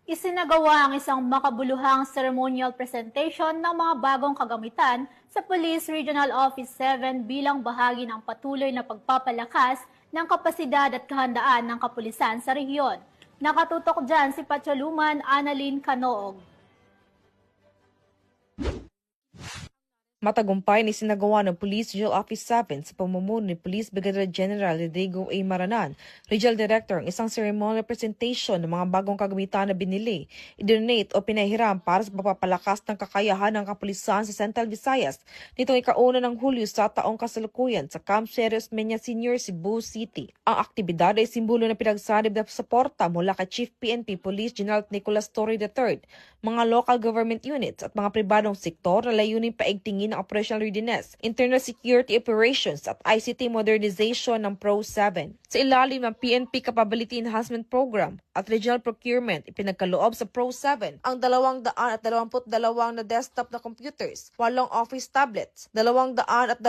Isinagawa ang isang makabuluhang ceremonial presentation ng mga bagong kagamitan sa Police Regional Office 7 bilang bahagi ng patuloy na pagpapalakas ng kapasidad at kahandaan ng kapulisan sa rehiyon. Nakatutok dyan si Patsaluman Annalyn Canoog. Matagumpay na isinagawa ng Police Regional Office 7 sa pamumuno ni Police Brigadier General Rodrigo A. Maranan, Regional Director, ang isang ceremonial presentation ng mga bagong kagamitan na binili, idonate o pinahiram para sa pagpapalakas ng kakayahan ng kapulisan sa Central Visayas nitong ika-1 ng Hulyo sa taong kasalukuyan sa Camp Serios Menya Senior, Cebu City. Ang aktibidad ay simbolo ng pinagsanib na suporta mula kay Chief PNP Police General Nicolas Torre III, mga local government units at mga pribadong sektor na layunin paigtingin ng operational readiness, internal security operations at ICT modernization ng Pro-7. Sa ilalim ng PNP Capability Enhancement Program at Regional Procurement, ipinagkaloob sa Pro-7 ang 222 na desktop na computers, 8 office tablets, 225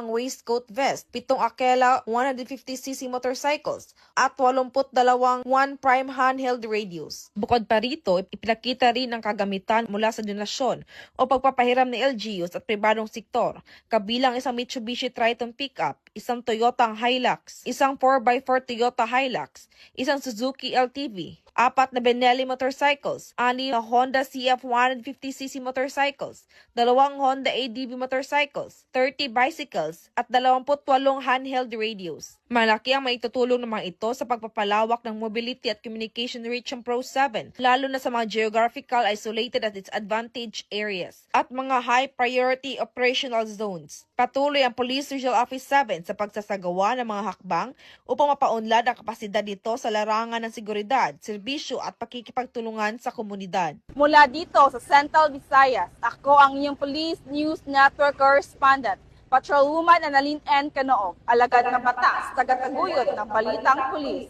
waistcoat vest, 7 Akela 150cc motorcycles, at 82 one-prime handheld radios. Bukod pa rito, ipinakita rin ang kagamitan mula sa donasyon o pagpapahiram ng LGUs at pribadong sektor, kabilang isang Mitsubishi Triton pickup, isang Toyota Hilux, isang 4x4 Toyota Hilux, isang Suzuki LTV, 4 na Benelli motorcycles, 6 na Honda CF 150cc motorcycles, 2 Honda ADV motorcycles, 30 bicycles, at 28 handheld radios. Malaki ang maitutulong ng mga ito sa pagpapalawak ng mobility at communication reach ng Pro-7, lalo na sa mga geographical isolated at disadvantaged areas at mga high priority operational zones. Patuloy ang Police Regional Office 7 sa pagsasagawa ng mga hakbang upang mapaunlad ang kapasidad nito sa larangan ng seguridad, serbisyo at pakikipagtulungan sa komunidad. Mula dito sa Central Visayas, ako ang inyong Police News Network Correspondent, Patrolwoman Annalyn N. Canoog, alagad ng batas, tagataguyod ng Balitang Pulis.